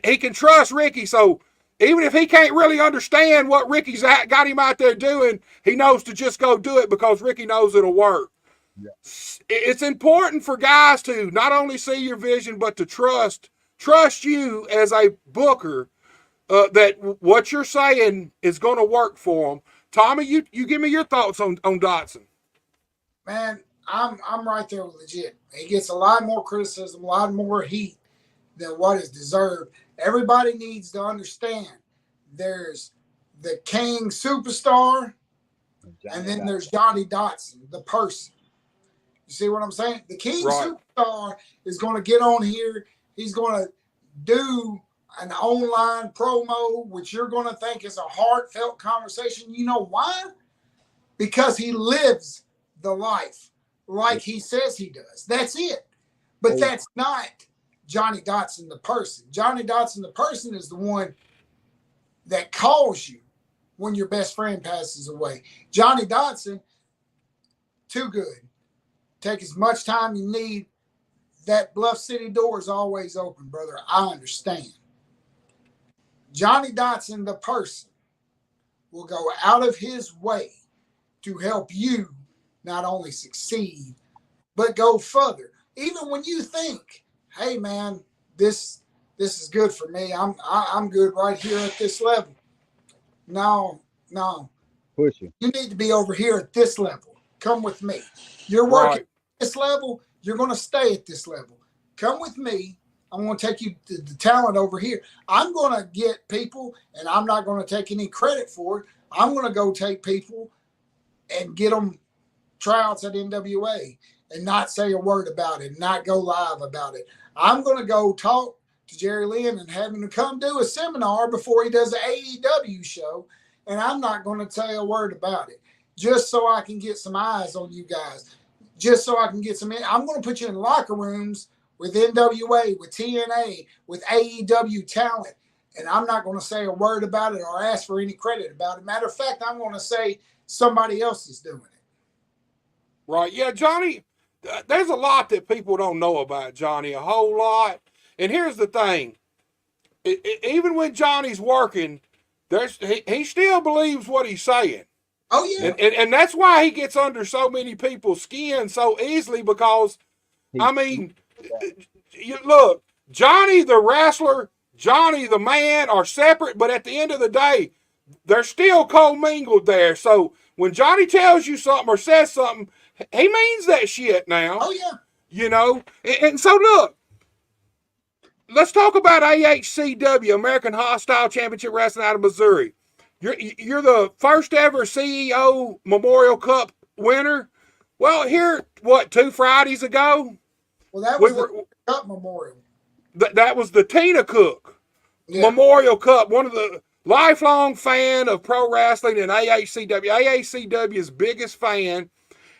he can trust Ricky. So even if he can't really understand what Ricky's got him out there doing, he knows to just go do it because Ricky knows it'll work. Yeah. It's important for guys to not only see your vision, but to trust you as a booker that what you're saying is going to work for them. Tommy, you give me your thoughts on Dotson. Man, I'm right there with Legit. He gets a lot more criticism, a lot more heat than what is deserved. Everybody needs to understand there's the King Superstar, and then there's Johnny Dotson, the person. You see what I'm saying? The King Superstar is going to get on here. He's going to do an online promo, which you're going to think is a heartfelt conversation. You know why? Because he lives the life like he says he does. That's it. But that's not Johnny Dotson, the person. Johnny Dotson, the person, is the one that calls you when your best friend passes away. Johnny Dotson, too good. Take as much time you need. That Bluff City door is always open, brother. I understand. Johnny Dotson, the person, will go out of his way to help you not only succeed, but go further. Even when you think, hey man, this is good for me. I'm good right here at this level. No. push you. You need to be over here at this level. Come with me. You're working Right. at this level. You're going to stay at this level. Come with me. I'm going to take you to the talent over here. I'm going to get people, and I'm not going to take any credit for it. I'm going to go take people and get them tryouts at NWA and not say a word about it, not go live about it. I'm going to go talk to Jerry Lynn and have him to come do a seminar before he does an AEW show, and I'm not going to say a word about it, just so I can get some eyes on you guys, just so I can get some in. I'm going to put you in locker rooms with NWA, with TNA, with AEW talent, and I'm not going to say a word about it or ask for any credit about it. Matter of fact, I'm going to say somebody else is doing it. Right. Yeah, Johnny, there's a lot that people don't know about Johnny, a whole lot. And here's the thing. Even when Johnny's working, he still believes what he's saying. Oh, yeah. And that's why he gets under so many people's skin so easily because, I mean, look, Johnny the wrestler, Johnny the man are separate, but at the end of the day, they're still commingled there. So when Johnny tells you something or says something, he means that shit now. Oh, yeah. You know? And so look, let's talk about AHCW, American Hostile Championship Wrestling out of Missouri. You're the first ever CEO Memorial Cup winner. Well, here, 2 Fridays ago? Well, that was the Cup Memorial. That was the Tina Cook Memorial Cup. One of the lifelong fan of pro wrestling and AHCW. AHCW's biggest fan.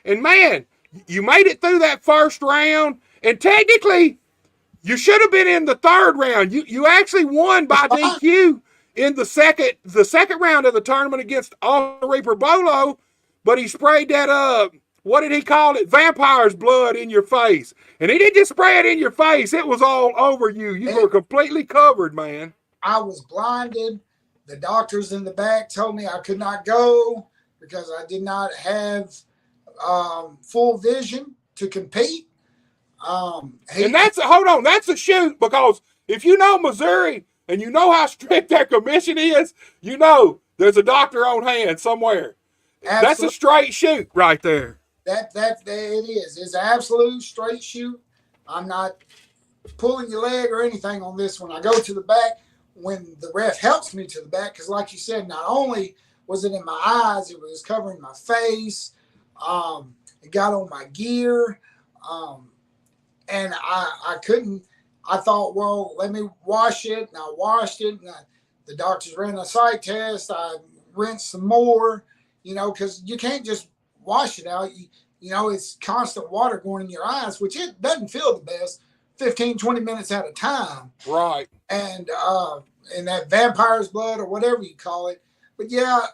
And man, you made it through that first round. And technically, you should have been in the third round. You actually won by DQ in the second round of the tournament against Austin Reaper Bolo, but he sprayed that what did he call it? Vampire's blood in your face. And he didn't just spray it in your face, it was all over you. You were completely covered, man. I was blinded. The doctors in the back told me I could not go because I did not have full vision to compete. And that's a shoot, because if you know Missouri and you know how strict their commission is, you know there's a doctor on hand somewhere. Absolutely. That's a straight shoot right there. That it is. It's an absolute straight shoot. I'm not pulling your leg or anything on this one. I go to the back when the ref helps me to the back, because like you said, not only was it in my eyes, it was covering my face. It got on my gear. And I couldn't, I thought, well, let me wash it. And I washed it. And the doctors ran a psych test. I rinsed some more, because you can't just wash it out. It's constant water going in your eyes, which it doesn't feel the best 15, 20 minutes at a time. Right. And that vampire's blood or whatever you call it. But yeah,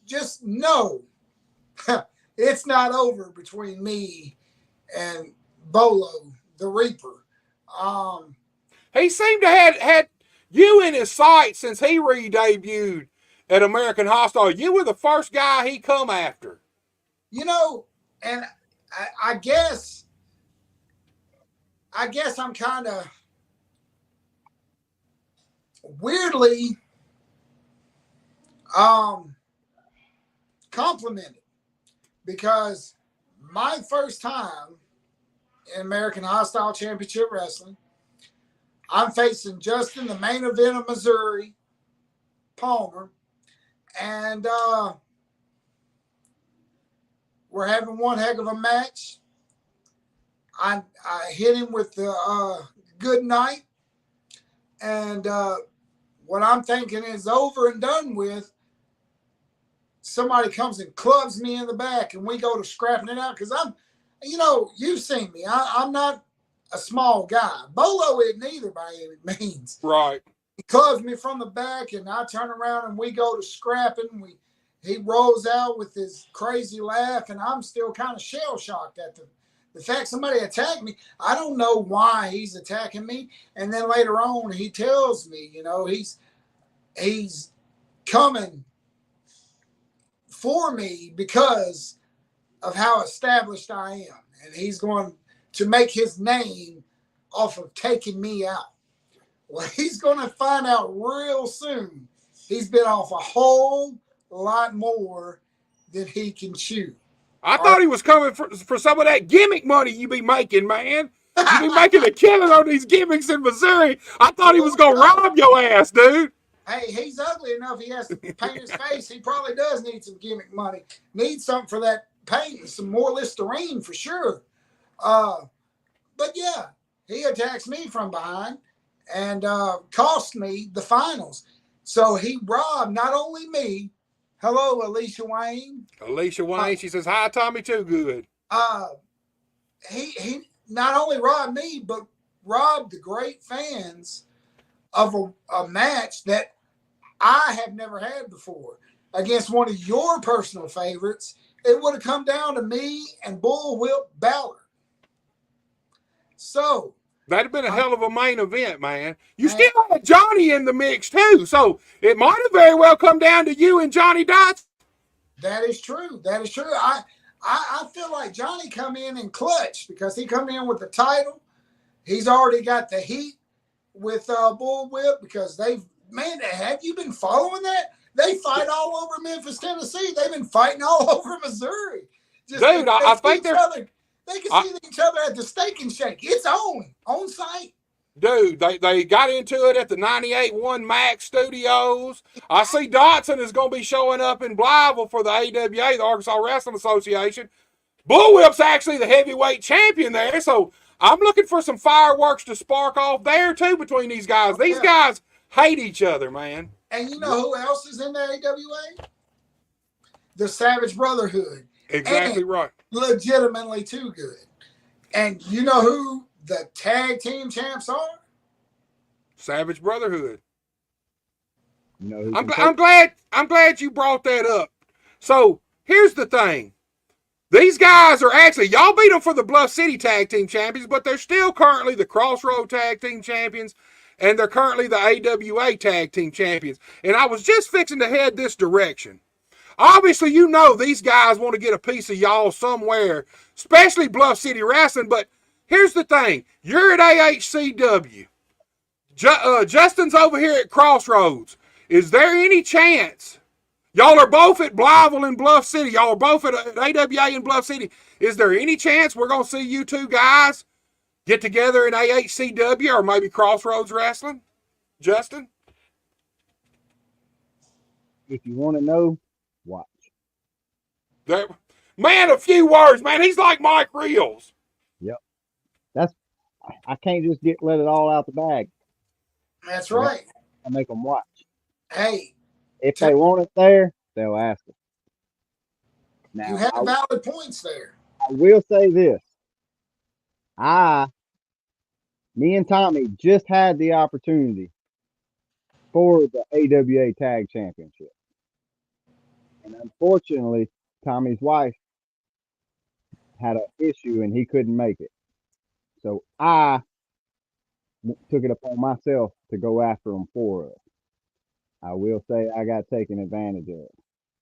just know it's not over between me and Bolo, the Reaper. He seemed to have had you in his sights since he re-debuted at American Hostile. You were the first guy he come after. And I guess I'm kind of weirdly complimented, because my first time in American Hostile Championship Wrestling, I'm facing Justin, the main event of Missouri, Palmer, and we're having one heck of a match. I hit him with the good night, and what I'm thinking is over and done with. Somebody comes and clubs me in the back, and we go to scrapping it out, because you've seen me. I'm not a small guy. Bolo isn't either by any means. Right. He clubs me from the back, and I turn around and we go to scrapping. He rolls out with his crazy laugh, and I'm still kind of shell-shocked at the fact somebody attacked me. I don't know why he's attacking me. And then later on, he tells me, he's coming for me because of how established I am. And he's going to make his name off of taking me out. Well, he's going to find out real soon. He's been off a whole lot more than he can chew. I thought he was coming for some of that gimmick money you be making, man. You be making a killing on these gimmicks in Missouri. I thought he was going to rob your ass, dude. Hey, he's ugly enough. He has to paint his face. He probably does need some gimmick money. Needs something for that paint and some more Listerine for sure. But yeah, he attacks me from behind and cost me the finals. So he robbed not only me. Hello, Alicia Wayne. Alicia Wayne, she says, hi, Tommy Too Good. He not only robbed me, but robbed the great fans of a match that I have never had before against one of your personal favorites. It would have come down to me and Bullwhip Balor. So that'd have been a hell of a main event, man. You still had Johnny in the mix too, so it might have very well come down to you and Johnny Dotson. That is true. That is true. I feel like Johnny come in and clutch because he come in with the title. He's already got the heat with Bullwhip because have you been following that? They fight all over Memphis, Tennessee. They've been fighting all over Missouri. Dude, I think they can see each other at the Steak and Shake. It's on site. Dude, they got into it at the 98.1 Max Studios. I see Dotson is going to be showing up in Blytheville for the AWA, the Arkansas Wrestling Association. Bullwhip's actually the heavyweight champion there, so I'm looking for some fireworks to spark off there, too, between these guys. These guys hate each other, man. And you know who else is in the AWA? The Savage Brotherhood. Exactly right. Legitimately Too Good. And you know who the tag team champs are? Savage Brotherhood. You know, I'm glad you brought that up. So here's the thing. These guys are actually, y'all beat them for the Bluff City Tag Team Champions, but they're still currently the Crossroad Tag Team Champions, and they're currently the AWA Tag Team Champions. And I was just fixing to head this direction. Obviously, you know these guys want to get a piece of y'all somewhere, especially Bluff City Wrestling, but here's the thing. You're at AHCW. Justin's over here at Crossroads. Is there any chance? Y'all are both at Blytheville and Bluff City. Y'all are both at AWA in Bluff City. Is there any chance we're going to see you two guys get together in AHCW or maybe Crossroads Wrestling? Justin? if you want to know, watch. Man, a few words, man. He's like Mike Reels. Yep. I can't just let it all out the bag. That's right. I make them watch. Hey, if they want it there, they'll ask us. Now, you have valid points there. I will say this. Me and Tommy just had the opportunity for the AWA Tag Championship. And unfortunately, Tommy's wife had an issue and he couldn't make it. So I took it upon myself to go after him for us. I will say I got taken advantage of.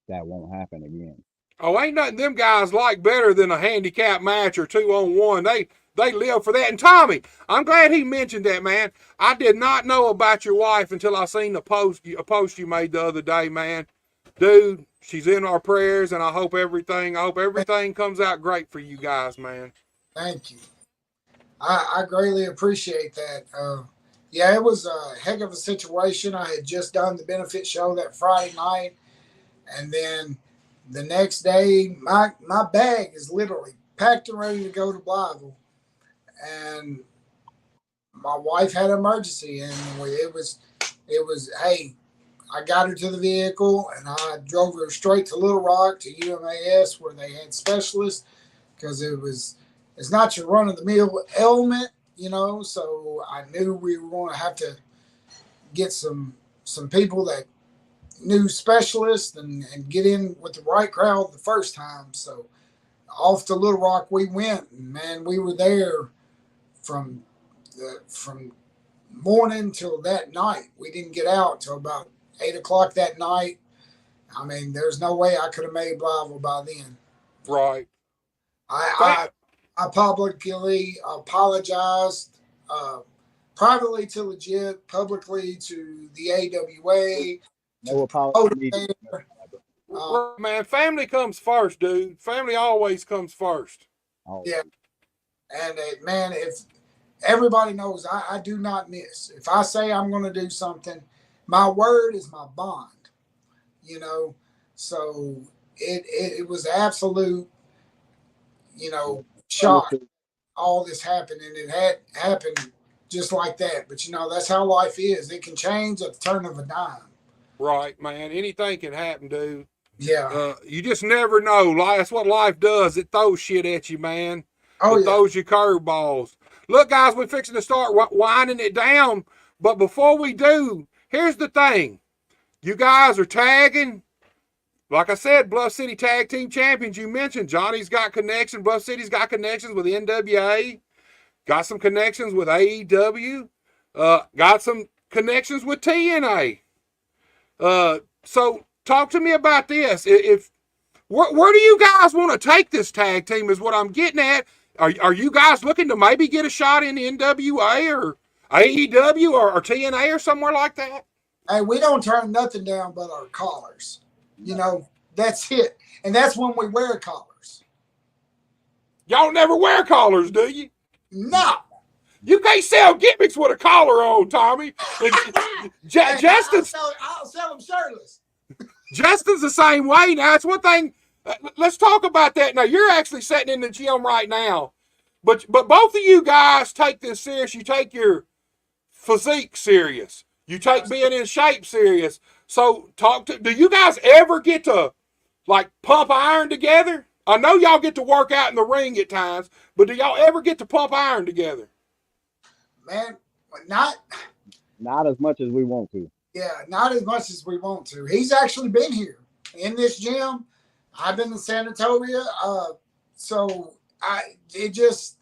That won't happen again. Oh, ain't nothing them guys like better than a handicap match or 2-on-1. They live for that. And Tommy, I'm glad he mentioned that, man. I did not know about your wife until I seen a post you made the other day, man. Dude, she's in our prayers, and I hope everything comes out great for you guys, man. Thank you. I greatly appreciate that. Yeah, it was a heck of a situation. I had just done the benefit show that Friday night, and then the next day, my bag is literally packed and ready to go to Blytheville. And my wife had an emergency, and it was, hey, I got her to the vehicle, and I drove her straight to Little Rock to UMAS where they had specialists, because it's not your run-of-the-mill element, you know, so I knew we were going to have to get some people that knew specialists and get in with the right crowd the first time. So off to Little Rock we went, and man, we were there from morning till that night. We didn't get out till about 8 o'clock that night. I mean, there's no way I could have made Blytheville by then. Right. I publicly apologized privately to Legit, publicly to the AWA. No apology needed. Right, man, family comes first, dude. Family always comes first. Oh, Yeah. And man, if everybody knows, I do not miss. If I say I'm going to do something, my word is my bond. You know, so it was absolute, shock. All this happened, and it had happened just like that. But that's how life is. It can change at the turn of a dime. Right, man. Anything can happen, dude. Yeah. You just never know. That's what life does. It throws shit at you, man. Oh It yeah. throws you curveballs. Look, guys, we're fixing to start winding it down. But before we do, here's the thing. You guys are tagging. Like I said, Bluff City Tag Team Champions, you mentioned. Johnny's got connections. Bluff City's got connections with the NWA. Got some connections with AEW. Got some connections with TNA. So talk to me about this. Where do you guys want to take this tag team is what I'm getting at. Are you guys looking to maybe get a shot in the NWA or AEW or TNA or somewhere like that? Hey, we don't turn nothing down but our collars. That's it. And that's when we wear collars. Y'all never wear collars, do you? No. You can't sell gimmicks with a collar on, Tommy. Justin's I'll sell them shirtless. Justin's the same way. Now, it's one thing. Let's talk about that. Now, you're actually sitting in the gym right now. But both of you guys take this serious. You take your physique serious. You take being in shape serious. So do you guys ever get to like pump iron together? I know y'all get to work out in the ring at times, but do y'all ever get to pump iron together? Man, not Not as much as we want to. Yeah, not as much as we want to. He's actually been here in this gym. I've been in San Antonio. So it just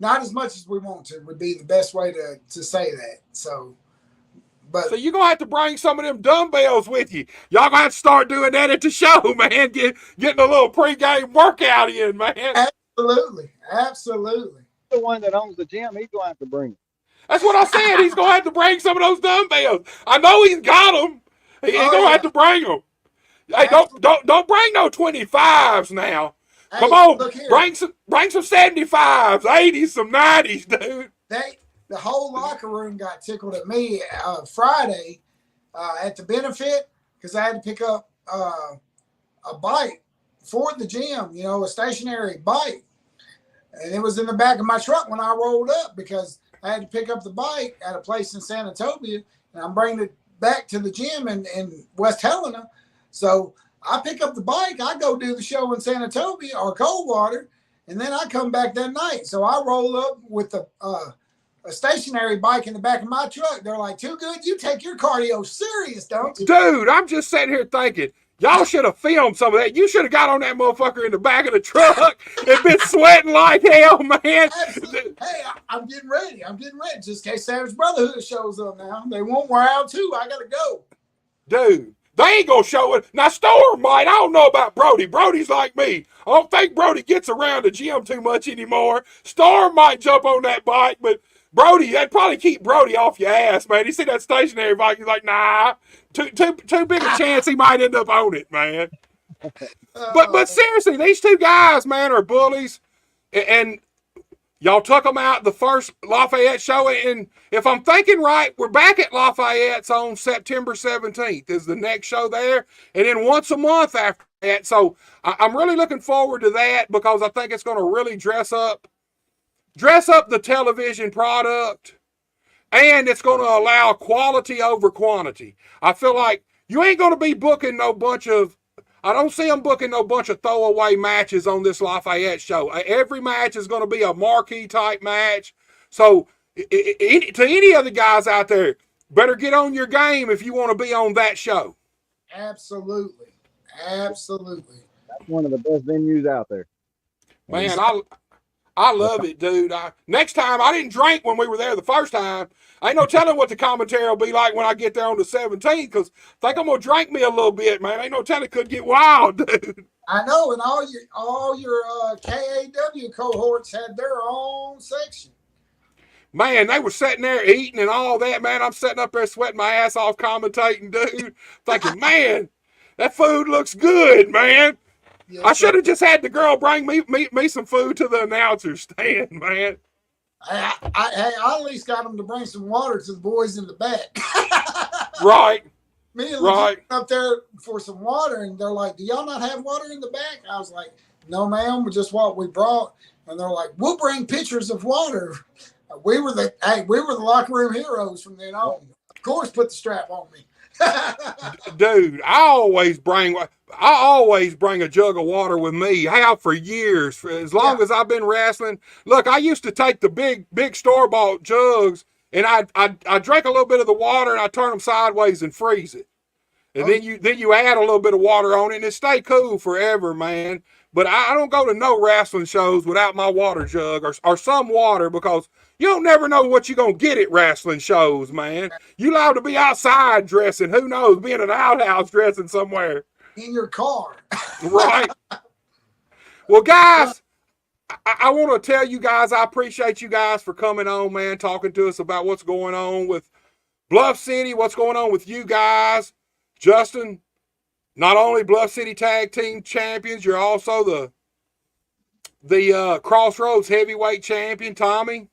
not as much as we want to would be the best way to say that. So you're gonna have to bring some of them dumbbells with you. Y'all gonna have to start doing that at the show, man. Getting a little pregame workout in, man. Absolutely. The one that owns the gym, he's going to have to bring it. That's what I said. He's gonna have to bring some of those dumbbells. I know he's got them. He's gonna have to bring them. Hey, don't bring no 25s now. Hey, come on, look here. bring some 75s, 80s, some 90s, dude. The whole locker room got tickled at me Friday at the benefit because I had to pick up a bike for the gym, a stationary bike. And it was in the back of my truck when I rolled up because I had to pick up the bike at a place in San Antonio, and I'm bringing it back to the gym in West Helena. So I pick up the bike, I go do the show in San Antonio or Coldwater, and then I come back that night. So I roll up with a stationary bike in the back of my truck. They're like, too good. You take your cardio serious, don't you? Dude, I'm just sitting here thinking, y'all should have filmed some of that. You should have got on that motherfucker in the back of the truck and been sweating like hell, man. Absolutely. Hey, I'm getting ready. Just in case Savage Brotherhood shows up now. They won't wear out too. I got to go. Dude, they ain't going to show it. Now, Storm might. I don't know about Brody. Brody's like me. I don't think Brody gets around the gym too much anymore. Storm might jump on that bike, but Brody, that'd probably keep Brody off your ass, man. You see that stationary bike, he's like, nah, too big a chance he might end up on it, man. But seriously, these two guys, man, are bullies, and y'all took them out the first Lafayette show, and if I'm thinking right, we're back at Lafayette's on September 17th is the next show there, and then once a month after that. So I'm really looking forward to that because I think it's going to really dress up the television product, and it's going to allow quality over quantity. I feel like you ain't going to be booking I don't see them booking no bunch of throwaway matches on this Lafayette show. Every match is going to be a marquee type match. So to any of the guys out there, better get on your game if you want to be on that show. Absolutely. That's one of the best venues out there. Man, I love it, dude. Next time, I didn't drink when we were there the first time. I ain't no telling what the commentary will be like when I get there on the 17th, because I think I'm going to drink me a little bit, man. Ain't no telling it could get wild, dude. I know, and all your KAW cohorts had their own section. Man, they were sitting there eating and all that, man. I'm sitting up there sweating my ass off commentating, dude. Thinking, man, That food looks good, man. Yes, I sir. should have just had the girl bring me some food to the announcer's stand, man. I at least got them to bring some water to the boys in the back. Right, Me and right. Legit up there for some water, and they're like, "Do y'all not have water in the back?" I was like, "No, ma'am, just what we brought." And they're like, "We'll bring pitchers of water." We were the locker room heroes from then on. Of course, put the strap on me. Dude, I always bring a jug of water with me. I have for years, for as long as I've been wrestling. Look, I used to take the big store bought jugs, and I drink a little bit of the water, and I turn them sideways and freeze it. And then you add a little bit of water on it, and it stay cool forever, man. But I don't go to no wrestling shows without my water jug or some water, because you don't never know what you're going to get at wrestling shows, man. You allowed to be outside dressing. Who knows? Be in an outhouse dressing somewhere. In your car. Right. Well, guys, I want to tell you guys, I appreciate you guys for coming on, man, talking to us about what's going on with Bluff City, what's going on with you guys. Justin, not only Bluff City Tag Team Champions, you're also the Crossroads Heavyweight Champion. Tommy,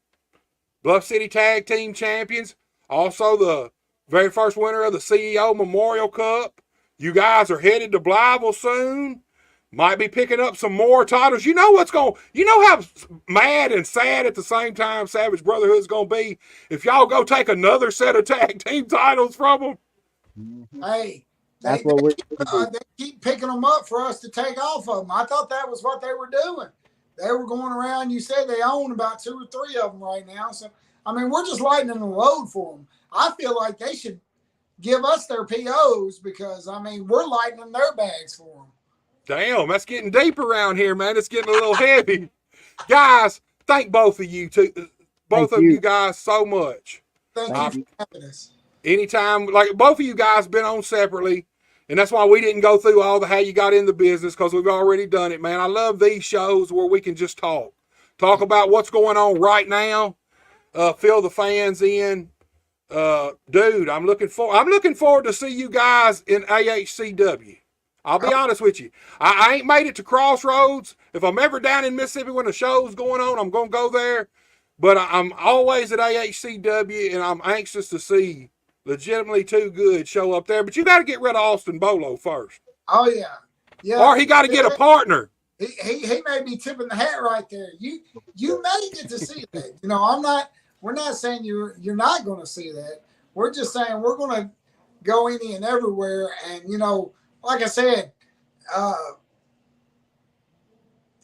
Bluff City Tag Team Champions, also the very first winner of the CEO Memorial Cup. You guys are headed to Blytheville soon. Might be picking up some more titles. You know how mad and sad at the same time Savage Brotherhood's going to be if y'all go take another set of tag team titles from them. Hey, That's they what keep picking them up for us to take off of them. I thought that was what they were doing. They were going around. You said they own about 2 or 3 of them right now. So, I mean, we're just lightening the load for them. I feel like they should give us their POs because, I mean, we're lightening their bags for them. Damn, that's getting deep around here, man. It's getting a little heavy. Guys, thank both of you, you guys, so much. Thank you for having us. Anytime, like both of you guys been on separately, and that's why we didn't go through all the how you got in the business, because we've already done it, man. I love these shows where we can just talk about what's going on right now, fill the fans in. Dude, I'm looking forward to see you guys in AHCW. I'll be honest with you. I ain't made it to Crossroads. If I'm ever down in Mississippi when the show's going on, I'm going to go there. But I'm always at AHCW, and I'm anxious to see Legitimately Too Good show up there. But you got to get rid of Austin Bolo first. Oh, yeah. Yeah. Or he got to get a partner. He may be tipping the hat right there. You may get to see that. You know, we're not saying you're not going to see that. We're just saying we're going to go any and everywhere. And, you know, like I said,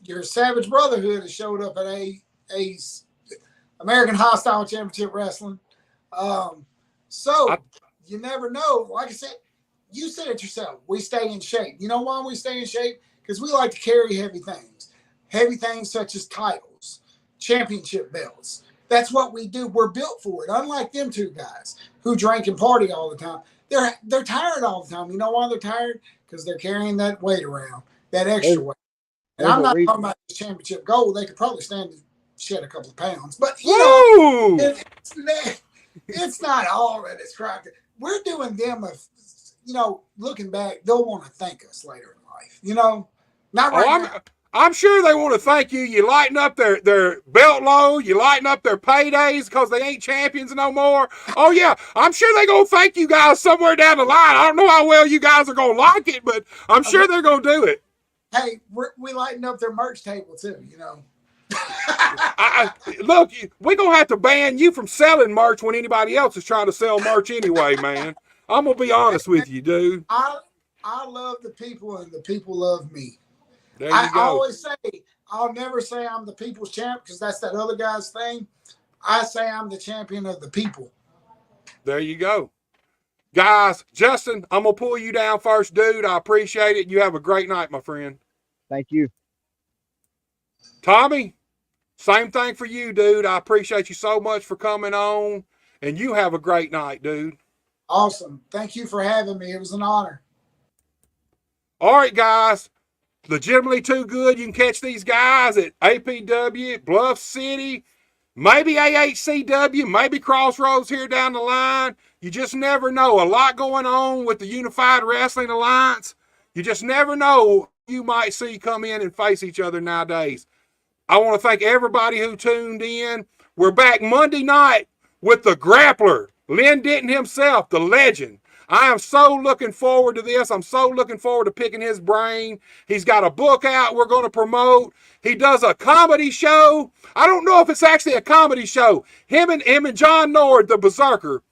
your Savage Brotherhood has showed up at a American Hostile Championship Wrestling. So you never know. Like I said, you said it yourself. We stay in shape. You know why we stay in shape? Because we like to carry heavy things such as titles, championship belts. That's what we do. We're built for it. Unlike them 2 guys who drink and party all the time. They're tired all the time. You know why they're tired? Because they're carrying that weight around, that extra weight. And I'm not talking about this championship gold. They could probably stand to shed a couple of pounds. But, you know, it's not all that it's cracked. We're doing them, you know, looking back, they'll want to thank us later in life. You know, not right now. I'm sure they want to thank you. You lighten up their belt load. You lighten up their paydays because they ain't champions no more. Oh, yeah. I'm sure they're going to thank you guys somewhere down the line. I don't know how well you guys are going to like it, but I'm sure they're going to do it. Hey, we lighten up their merch table, too, you know. Look, we're going to have to ban you from selling merch when anybody else is trying to sell merch anyway, man. I'm going to be honest with you, dude. I love the people, and the people love me. There you go. I always say, I'll never say I'm the people's champ because that's that other guy's thing. I say I'm the champion of the people. There you go. Guys, Justin, I'm going to pull you down first, dude. I appreciate it. You have a great night, my friend. Thank you. Tommy, same thing for you, dude. I appreciate you so much for coming on, and you have a great night, dude. Awesome. Thank you for having me. It was an honor. All right, guys. Legitimately Too Good. You can catch these guys at APW, Bluff City, maybe AHCW, maybe Crossroads here down the line. You just never know. A lot going on with the Unified Wrestling Alliance. You just never know who you might see come in and face each other nowadays. I want to thank everybody who tuned in. We're back Monday night with the grappler, Lynn Denton himself, the legend. I am so looking forward to this. I'm so looking forward to picking his brain. He's got a book out we're going to promote. He does a comedy show. I don't know if it's actually a comedy show. Him and John Nord, the Berserker,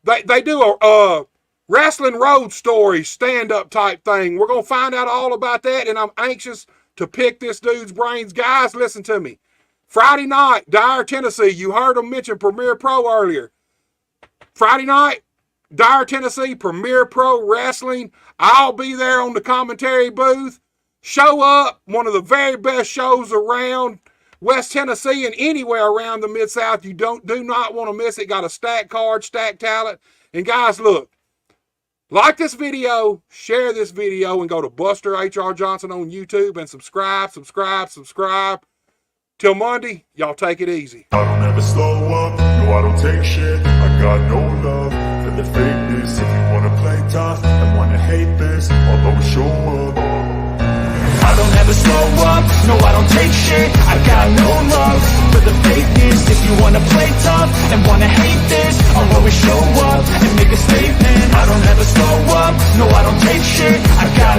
they do a wrestling road story stand-up type thing. We're going to find out all about that, and I'm anxious to pick this dude's brains. Guys, listen to me. Friday night, Dyer, Tennessee. You heard him mention Premier Pro earlier. Friday night, Dyer, Tennessee, Premier Pro Wrestling. I'll be there on the commentary booth. Show up. One of the very best shows around West Tennessee and anywhere around the Mid-South. You do not want to miss it. Got a stacked card, stacked talent. And guys, look. Like this video, share this video, and go to Buster H.R. Johnson on YouTube and subscribe. Till Monday, y'all take it easy. I don't ever slow up, no I don't take shit. I got no love for the fakeness. If you wanna play tough and wanna hate this, I'll always show up. I don't ever slow up, no I don't take shit. I got no love for the fakeness. If you wanna play tough and wanna hate this, I'll always show up and make a statement. I don't ever slow up, no I don't take shit. I got